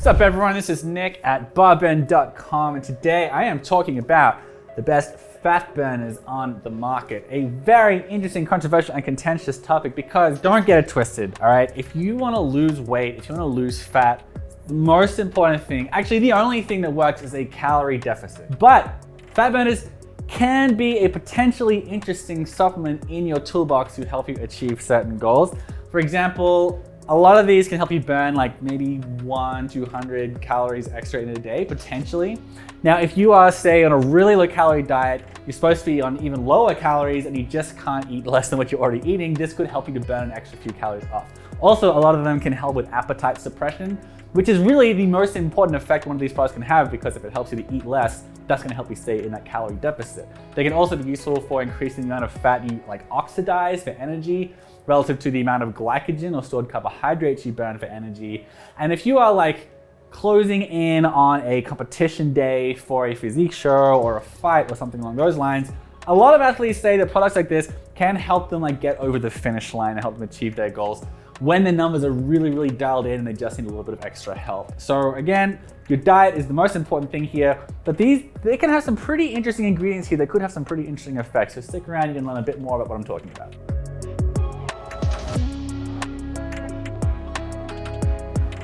What's up everyone, this is Nick at barburn.com, and today I am talking about the best fat burners on the market. A very interesting, controversial, and contentious topic because don't get it twisted, all right? If you wanna lose weight, if you wanna lose fat, the most important thing, actually the only thing that works is a calorie deficit. But fat burners can be a potentially interesting supplement in your toolbox to help you achieve certain goals. For example, a lot of these can help you burn like maybe 100-200 calories extra in a day, potentially. Now, if you are, say, on a really low calorie diet, you're supposed to be on even lower calories and you just can't eat less than what you're already eating, this could help you to burn an extra few calories off. Also, a lot of them can help with appetite suppression, which is really the most important effect one of these products can have, because if it helps you to eat less, that's gonna help you stay in that calorie deficit. They can also be useful for increasing the amount of fat you oxidize for energy, relative to the amount of glycogen or stored carbohydrates you burn for energy. And if you are closing in on a competition day for a physique show or a fight or something along those lines, a lot of athletes say that products like this can help them get over the finish line and help them achieve their goals when the numbers are really dialed in and they just need a little bit of extra help. So again, your diet is the most important thing here, but they can have some pretty interesting ingredients here that could have some pretty interesting effects. So stick around, you can learn a bit more about what I'm talking about.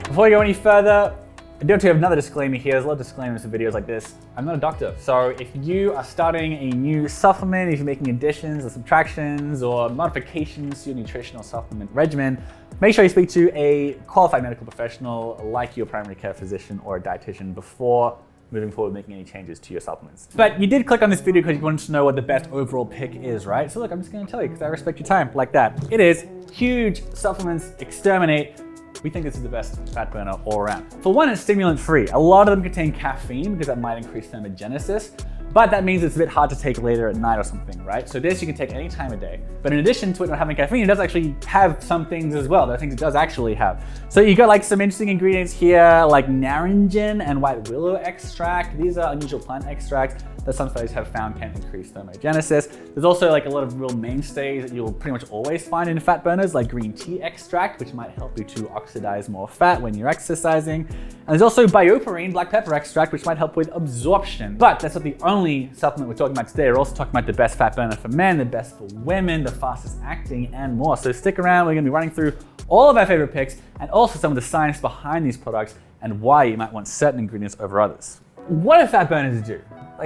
Before we go any further, I do have to have another disclaimer here. There's a lot of disclaimers in videos like this. I'm not a doctor, so if you are starting a new supplement, if you're making additions or subtractions or modifications to your nutritional supplement regimen, make sure you speak to a qualified medical professional like your primary care physician or a dietitian before moving forward making any changes to your supplements. But you did click on this video because you wanted to know what the best overall pick is, right? So look, I'm just gonna tell you because I respect your time like that. It is Huge Supplements Exterminate. We think this is the best fat burner all around. For one, it's stimulant free. A lot of them contain caffeine because that might increase thermogenesis, but that means it's a bit hard to take later at night or something, right? So this you can take any time of day. But in addition to it not having caffeine, it does actually have some things as well. There are things it does actually have. So you got some interesting ingredients here, like naringin and white willow extract. These are unusual plant extracts that some studies have found can increase thermogenesis. There's also a lot of real mainstays that you'll pretty much always find in fat burners, like green tea extract, which might help you to oxidize more fat when you're exercising. And there's also bioperine, black pepper extract, which might help with absorption. But that's not the only supplement we're talking about today. We're also talking about the best fat burner for men, the best for women, the fastest acting, and more. So stick around, we're gonna be running through all of our favorite picks and also some of the science behind these products and why you might want certain ingredients over others. What do fat burners do?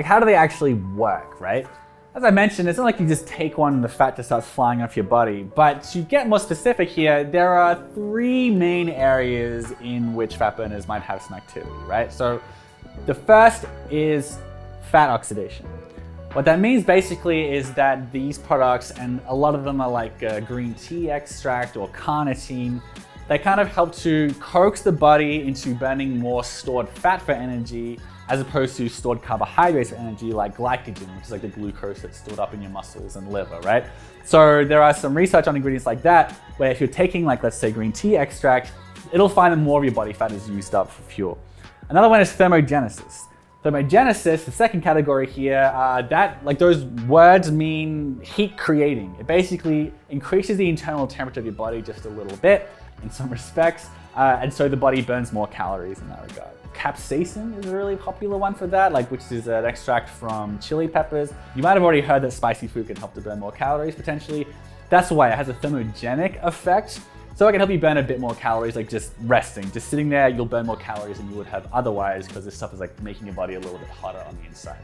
How do they actually work, right? As I mentioned, it's not like you just take one and the fat just starts flying off your body. But to get more specific here, there are three main areas in which fat burners might have some activity, right? So the first is fat oxidation. What that means basically is that these products, and a lot of them are like green tea extract or carnitine, they kind of help to coax the body into burning more stored fat for energy as opposed to stored carbohydrates for energy like glycogen, which is the glucose that's stored up in your muscles and liver, right? So there are some research on ingredients like that, where if you're taking let's say green tea extract, it'll find that more of your body fat is used up for fuel. Another one is thermogenesis. Thermogenesis, the second category here, those words mean heat creating. It basically increases the internal temperature of your body just a little bit in some respects, and so the body burns more calories in that regard. Capsaicin is a really popular one for that, which is an extract from chili peppers. You might have already heard that spicy food can help to burn more calories potentially. That's why it has a thermogenic effect. So it can help you burn a bit more calories, just resting. Just sitting there, you'll burn more calories than you would have otherwise, because this stuff is making your body a little bit hotter on the inside.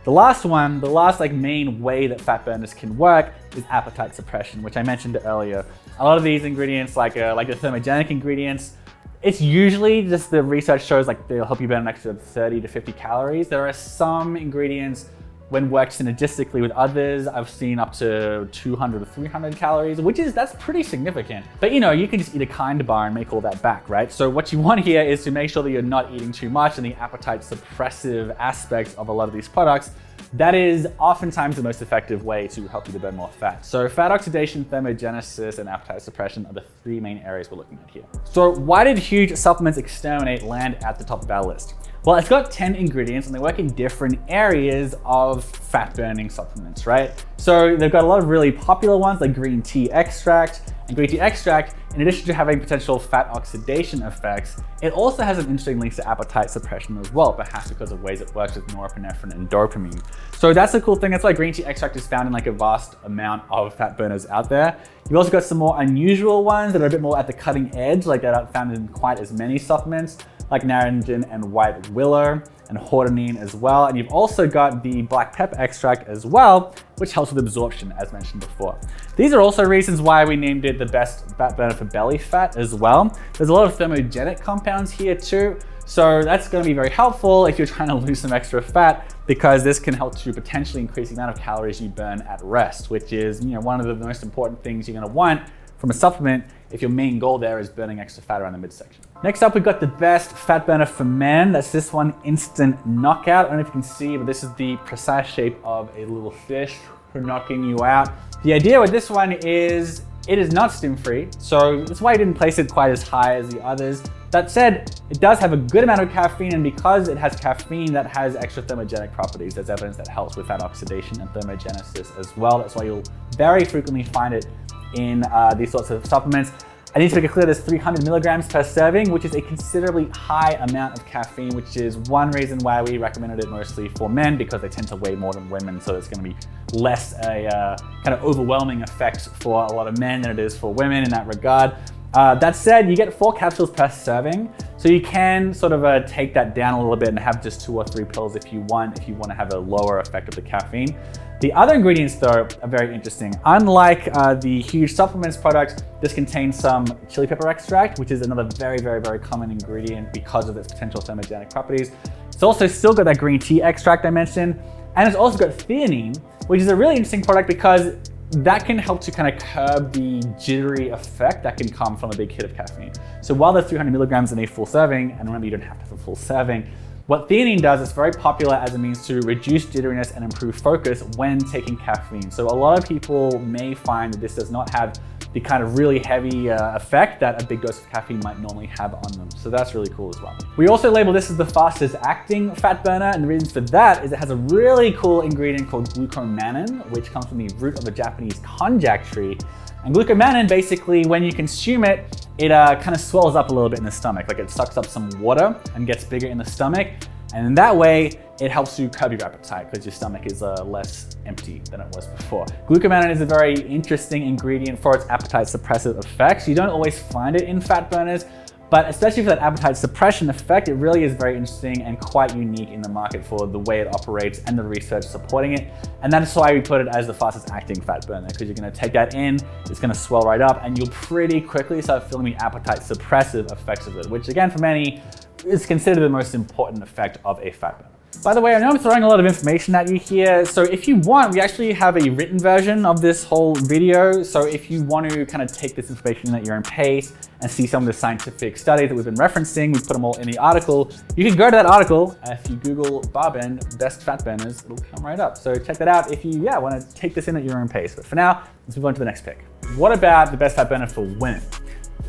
The last one, the last main way that fat burners can work is appetite suppression, which I mentioned earlier. A lot of these ingredients, like the thermogenic ingredients, it's usually just the research shows they'll help you burn an extra 30 to 50 calories. There are some ingredients when worked synergistically with others, I've seen up to 200 to 300 calories, that's pretty significant. But you can just eat a kind bar and make all that back, right? So what you want here is to make sure that you're not eating too much, and the appetite suppressive aspects of a lot of these products, that is oftentimes the most effective way to help you to burn more fat. So fat oxidation, thermogenesis, and appetite suppression are the three main areas we're looking at here. So why did Huge Supplements Exterminate land at the top of our list? Well, it's got 10 ingredients and they work in different areas of fat burning supplements, right? So they've got a lot of really popular ones like green tea extract. And green tea extract, in addition to having potential fat oxidation effects, it also has some interesting links to appetite suppression as well, perhaps because of ways it works with norepinephrine and dopamine. So that's the cool thing. That's why green tea extract is found in like a vast amount of fat burners out there. You've also got some more unusual ones that are a bit more at the cutting edge, like that aren't found in quite as many supplements, like naringin and white willow and hordenine as well. And you've also got the black pepper extract as well, which helps with absorption, as mentioned before. These are also reasons why we named it the best fat burner for belly fat as well. There's a lot of thermogenic compounds here too. So that's going to be very helpful if you're trying to lose some extra fat, because this can help to potentially increase the amount of calories you burn at rest, which is, one of the most important things you're going to want from a supplement if your main goal there is burning extra fat around the midsection. Next up, we've got the best fat burner for men. That's this one, Instant Knockout. I don't know if you can see, but this is the precise shape of a little fish for knocking you out. The idea with this one is it is not stim free, so that's why I didn't place it quite as high as the others. That said, it does have a good amount of caffeine, and because it has caffeine, that has extra thermogenic properties. There's evidence that helps with fat oxidation and thermogenesis as well. That's why you'll very frequently find it in these sorts of supplements. I need to make it clear there's 300 milligrams per serving, which is a considerably high amount of caffeine, which is one reason why we recommended it mostly for men, because they tend to weigh more than women. So it's going to be less a kind of overwhelming effect for a lot of men than it is for women in that regard. That said, you get 4 capsules per serving. So you can sort of take that down a little bit and have just 2 or 3 pills if you want to have a lower effect of the caffeine. The other ingredients though are very interesting. Unlike the huge supplements product, this contains some chili pepper extract, which is another very, very, very common ingredient because of its potential thermogenic properties. It's also still got that green tea extract I mentioned, and it's also got theanine, which is a really interesting product because that can help to kind of curb the jittery effect that can come from a big hit of caffeine. So while there's 300 milligrams in a full serving, and remember you don't have to have a full serving, what theanine does is very popular as a means to reduce jitteriness and improve focus when taking caffeine. So a lot of people may find that this does not have the kind of really heavy effect that a big dose of caffeine might normally have on them. So that's really cool as well. We also label this as the fastest acting fat burner, and the reason for that is it has a really cool ingredient called glucomannan, which comes from the root of the Japanese konjac tree. And glucomannan, basically, when you consume it, it kind of swells up a little bit in the stomach, like it sucks up some water and gets bigger in the stomach. And in that way, it helps to curb your appetite because your stomach is less empty than it was before. Glucomannan is a very interesting ingredient for its appetite suppressive effects. You don't always find it in fat burners, but especially for that appetite suppression effect, it really is very interesting and quite unique in the market for the way it operates and the research supporting it. And that's why we put it as the fastest acting fat burner, because you're gonna take that in, it's gonna swell right up, and you'll pretty quickly start feeling the appetite suppressive effects of it, which again, for many, is considered the most important effect of a fat burner. By the way, I know I'm throwing a lot of information at you here, so if you want, we actually have a written version of this whole video. So if you want to kind of take this information at your own pace and see some of the scientific studies that we've been referencing, we put them all in the article. You can go to that article. If you Google Barbend best fat burners, it'll come right up. So check that out if you want to take this in at your own pace. But for now, let's move on to the next pick. What about the best fat burner for women?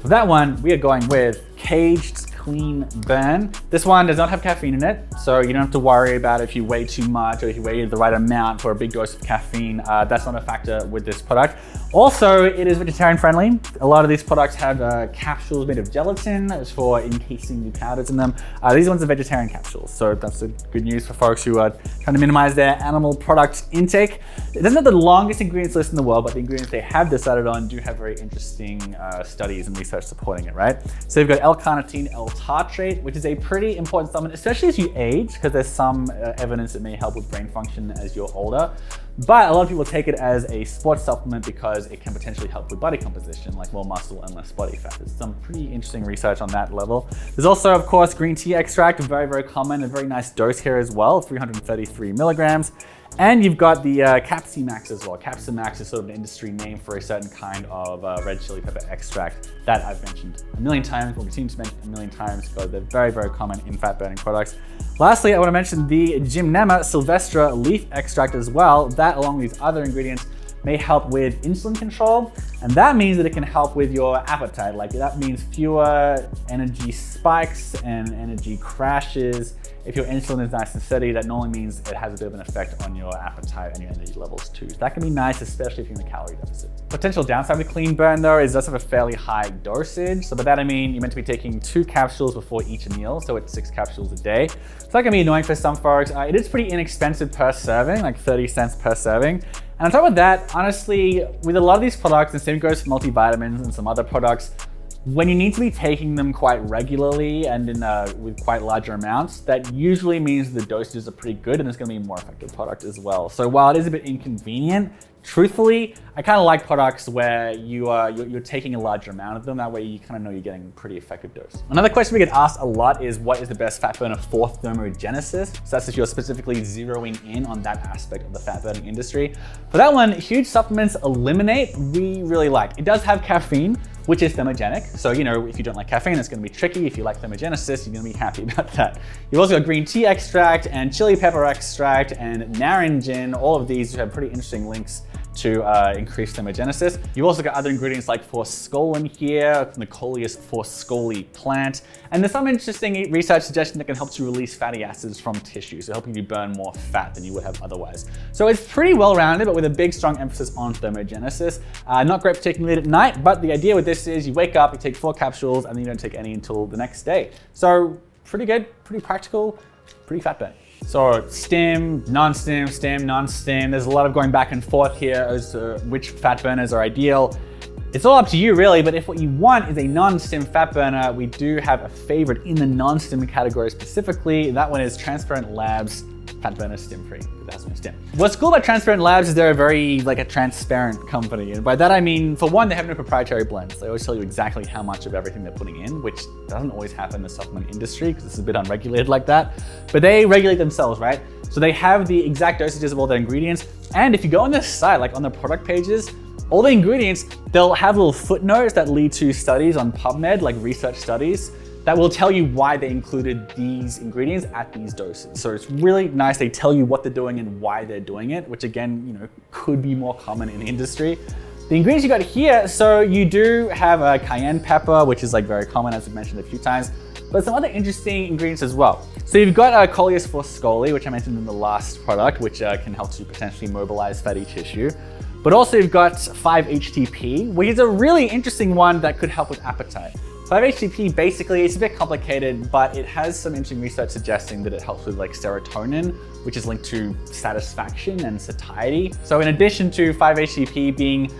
For that one, we are going with Kaged Clean Burn. This one does not have caffeine in it, so you don't have to worry about if you weigh too much or if you weigh the right amount for a big dose of caffeine. That's not a factor with this product. Also, it is vegetarian friendly. A lot of these products have capsules made of gelatin for encasing the powders in them. These ones are vegetarian capsules, so that's good news for folks who are trying to minimize their animal product intake. It doesn't have the longest ingredients list in the world, but the ingredients they have decided on do have very interesting studies and research supporting it, right? So you've got L-carnitine, L-tartrate, which is a pretty important supplement, especially as you age, because there's some evidence it may help with brain function as you're older. But a lot of people take it as a sports supplement because it can potentially help with body composition, like more muscle and less body fat. There's some pretty interesting research on that level. There's also, of course, green tea extract, very, very common, a very nice dose here as well, 333 milligrams. And you've got the Capsimax as well. Capsimax is sort of an industry name for a certain kind of red chili pepper extract that I've mentioned a million times, will continue to mention a million times because they're very, very common in fat burning products. Lastly, I want to mention the Gymnema Sylvestra leaf extract as well. That, along with these other ingredients, may help with insulin control. And that means that it can help with your appetite. Like that means fewer energy spikes and energy crashes. If your insulin is nice and steady, that normally means it has a bit of an effect on your appetite and your energy levels too. So that can be nice, especially if you're in a calorie deficit. Potential downside with clean burn though is it does have a fairly high dosage. So by that I mean you're meant to be taking 2 capsules before each meal, so it's 6 capsules a day. So that can be annoying for some folks. It is pretty inexpensive per serving, like 30 cents per serving. And on top of that, honestly, with a lot of these products, and same goes for multivitamins and some other products, when you need to be taking them quite regularly and with quite larger amounts, that usually means the dosages are pretty good and it's gonna be a more effective product as well. So while it is a bit inconvenient, truthfully, I kind of like products where you're taking a larger amount of them. That way you kind of know you're getting a pretty effective dose. Another question we get asked a lot is what is the best fat burner for thermogenesis? So that's if you're specifically zeroing in on that aspect of the fat burning industry. For that one, huge supplements Eliminate, we really like. It does have caffeine, which is thermogenic. So, you know, if you don't like caffeine, it's gonna be tricky. If you like thermogenesis, you're gonna be happy about that. You've also got green tea extract and chili pepper extract and naringin. All of these have pretty interesting links to increase thermogenesis. You've also got other ingredients like forskolin here, from the Coleus forscoli plant. And there's some interesting research suggesting that can help to release fatty acids from tissue, so helping you burn more fat than you would have otherwise. So it's pretty well-rounded, but with a big, strong emphasis on thermogenesis. Not great for taking late at night, but the idea with this is you wake up, you take 4 capsules, and then you don't take any until the next day. So pretty good, pretty practical, pretty fat burning. So stim, non-stim, stim, non-stim. There's a lot of going back and forth here as to which fat burners are ideal. It's all up to you really, but if what you want is a non-stim fat burner, we do have a favorite in the non-stim category specifically. That one is Transparent Labs Fat Burner Stim Free. That's no stim. What's cool about Transparent Labs is they're a transparent company. And by that I mean, for one, they have no proprietary blends. They always tell you exactly how much of everything they're putting in, which doesn't always happen in the supplement industry because it's a bit unregulated like that. But they regulate themselves, right? So they have the exact dosages of all their ingredients. And if you go on their site, like on the product pages, all the ingredients, they'll have little footnotes that lead to studies on PubMed, like research studies, that will tell you why they included these ingredients at these doses. So it's really nice. They tell you what they're doing and why they're doing it, which again, you know, could be more common in the industry. The ingredients you got here, so you do have a cayenne pepper, which is like very common, as I've mentioned a few times, but some other interesting ingredients as well. So you've got Coleus forscoli, which I mentioned in the last product, which can help to potentially mobilize fatty tissue. But also you've got 5-HTP, which is a really interesting one that could help with appetite. 5-HTP, basically, it's a bit complicated, but it has some interesting research suggesting that it helps with like serotonin, which is linked to satisfaction and satiety. So in addition to 5-HTP being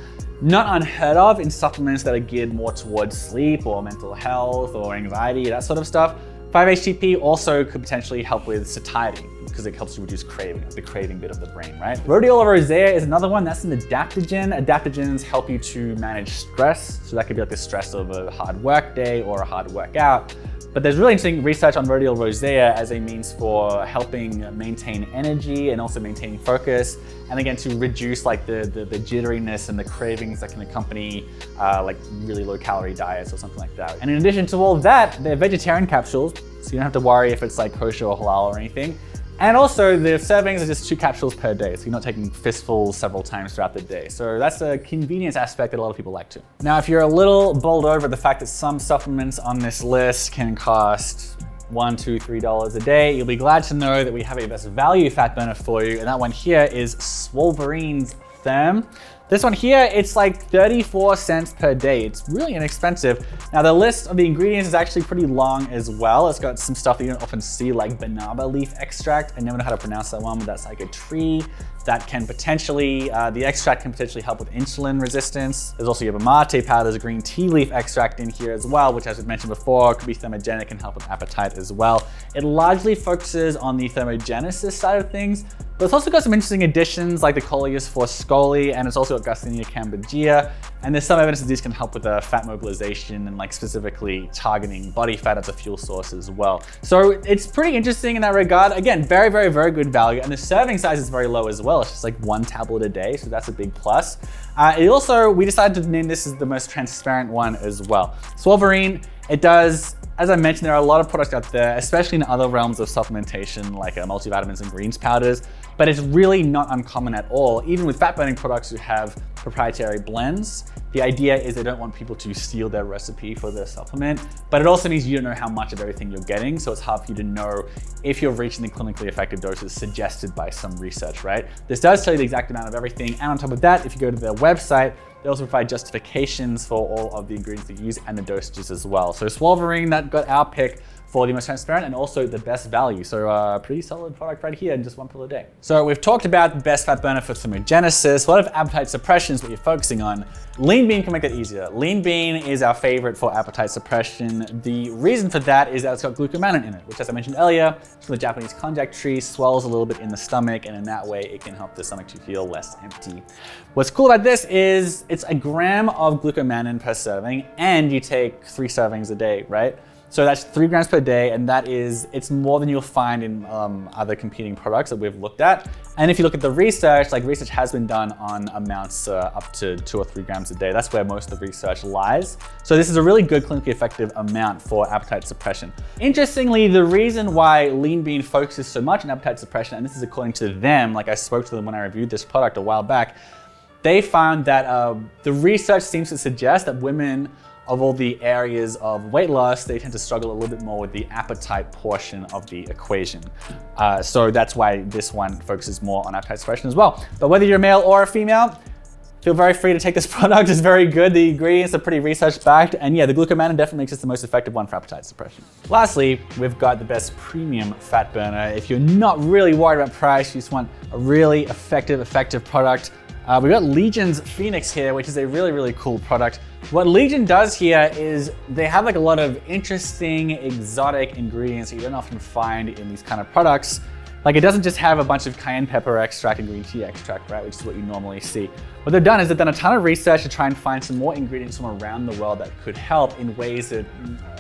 not unheard of in supplements that are geared more towards sleep or mental health or anxiety, that sort of stuff, 5-HTP also could potentially help with satiety because it helps to reduce craving, the craving bit of the brain, right? Rhodiola rosea is another one. That's an adaptogen. Adaptogens help you to manage stress. So that could be like the stress of a hard work day or a hard workout. But there's really interesting research on rhodiola rosea as a means for helping maintain energy and also maintaining focus. And again, to reduce like the jitteriness and the cravings that can accompany like really low calorie diets or something like that. And in addition to all of that, they're vegetarian capsules. So you don't have to worry if it's like kosher or halal or anything. And also the servings are just 2 capsules per day. So you're not taking fistfuls several times throughout the day. So that's a convenience aspect that a lot of people like too. Now, if you're a little bowled over the fact that some supplements on this list can cost $1, $2, $3 a day, you'll be glad to know that we have a best value fat burner for you. And that one here is Swolverine's Therm. This one here, it's like 34 cents per day. It's really inexpensive. Now the list of the ingredients is actually pretty long as well. It's got some stuff that you don't often see like banana leaf extract. I never know how to pronounce that one, but that's like a tree that can potentially, the extract can potentially help with insulin resistance. There's also yerba mate powder, there's a green tea leaf extract in here as well, which as I mentioned before, could be thermogenic and help with appetite as well. It largely focuses on the thermogenesis side of things, but it's also got some interesting additions like the Coleus forscoli, and it's also got Garcinia cambogia. And there's some evidence that these can help with fat mobilization and like specifically targeting body fat as a fuel source as well. So it's pretty interesting in that regard. Again, very, very, very good value. And the serving size is very low as well. It's just like 1 tablet a day. So that's a big plus. We decided to name this as the most transparent one as well. Swolverine, it does, as I mentioned, there are a lot of products out there, especially in other realms of supplementation, like multivitamins and greens powders, but it's really not uncommon at all, even with fat burning products who have proprietary blends. The idea is they don't want people to steal their recipe for their supplement, but it also means you don't know how much of everything you're getting, so it's hard for you to know if you're reaching the clinically effective doses suggested by some research, right? This does tell you the exact amount of everything, and on top of that, if you go to their website, they also provide justifications for all of the ingredients they use and the dosages as well. So Swolverine, that got our pick for the most transparent and also the best value. So pretty solid product right here in just 1 pill a day. So we've talked about the best fat burner for thermogenesis. A lot of appetite suppression is what you're focusing on. Leanbean can make that easier. Leanbean is our favorite for appetite suppression. The reason for that is that it's got glucomannan in it, which, as I mentioned earlier, from the Japanese konjac tree, swells a little bit in the stomach, and in that way it can help the stomach to feel less empty. What's cool about this is it's a gram of glucomannan per serving, and you take 3 servings a day, right? So that's 3 grams per day, and it's more than you'll find in other competing products that we've looked at. And if you look at the research, research has been done on amounts up to 2 or 3 grams a day. That's where most of the research lies. So this is a really good clinically effective amount for appetite suppression. Interestingly, the reason why Leanbean focuses so much on appetite suppression, and this is according to them, like I spoke to them when I reviewed this product a while back, they found that the research seems to suggest that women of all the areas of weight loss, they tend to struggle a little bit more with the appetite portion of the equation. So that's why this one focuses more on appetite suppression as well. But whether you're a male or a female, feel very free to take this product. It's very good. The ingredients are pretty research backed. And yeah, the glucomannan definitely makes it the most effective one for appetite suppression. Lastly, we've got the best premium fat burner. If you're not really worried about price, you just want a really effective product, we've got Legion's Phoenix here, which is a really, really cool product. What Legion does here is they have a lot of interesting exotic ingredients that you don't often find in these kind of products. It doesn't just have a bunch of cayenne pepper extract and green tea extract, right, which is what you normally see. What they've done is they've done a ton of research to try and find some more ingredients from around the world that could help in ways that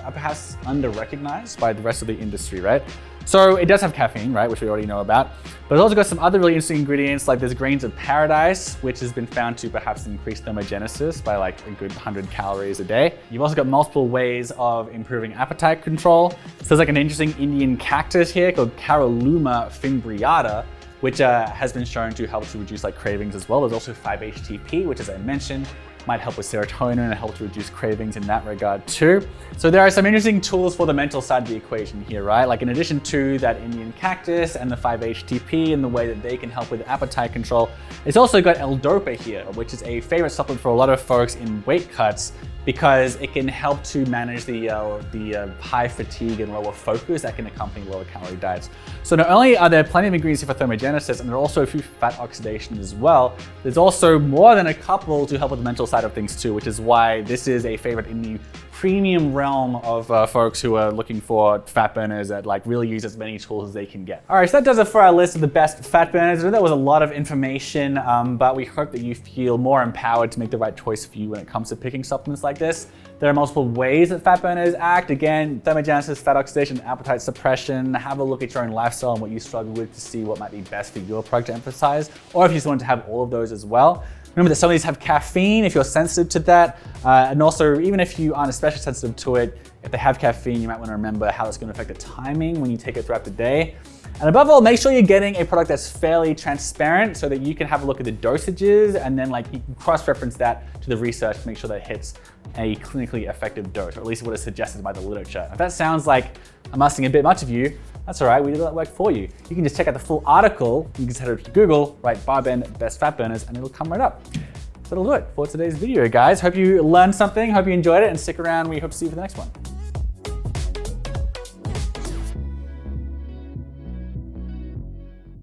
are perhaps under-recognized by the rest of the industry, right? So it does have caffeine, right, which we already know about, but it's also got some other really interesting ingredients, like there's grains of paradise, which has been found to perhaps increase thermogenesis by a good 100 calories a day. You've also got multiple ways of improving appetite control. So there's an interesting Indian cactus here called Caralluma fimbriata, which has been shown to help to reduce cravings as well. There's also 5-HTP, which, as I mentioned, might help with serotonin and help to reduce cravings in that regard too. So there are some interesting tools for the mental side of the equation here, right? In addition to that Indian cactus and the 5-HTP and the way that they can help with appetite control, it's also got L-Dopa here, which is a favorite supplement for a lot of folks in weight cuts because it can help to manage the high fatigue and lower focus that can accompany lower calorie diets. So not only are there plenty of ingredients here for thermogenesis, and there are also a few fat oxidation as well, there's also more than a couple to help with the mental side of things too, which is why this is a favorite in the premium realm of folks who are looking for fat burners that really use as many tools as they can get. All right, so that does it for our list of the best fat burners. I know that was a lot of information, but we hope that you feel more empowered to make the right choice for you when it comes to picking supplements like this. There are multiple ways that fat burners act. Again, thermogenesis, fat oxidation, appetite suppression. Have a look at your own lifestyle and what you struggle with to see what might be best for your product to emphasize, or if you just want to have all of those as well. Remember that some of these have caffeine if you're sensitive to that. And also, even if you aren't especially sensitive to it, if they have caffeine, you might want to remember how it's going to affect the timing when you take it throughout the day. And above all, make sure you're getting a product that's fairly transparent so that you can have a look at the dosages and then you can cross-reference that to the research to make sure that it hits a clinically effective dose, or at least what is suggested by the literature. If that sounds like I'm asking a bit much of you, that's all right, we did that work for you. You can just check out the full article. You can just head over to Google, write Barbend Best Fat Burners, and it'll come right up. So that'll do it for today's video, guys. Hope you learned something, hope you enjoyed it, and stick around. We hope to see you for the next one.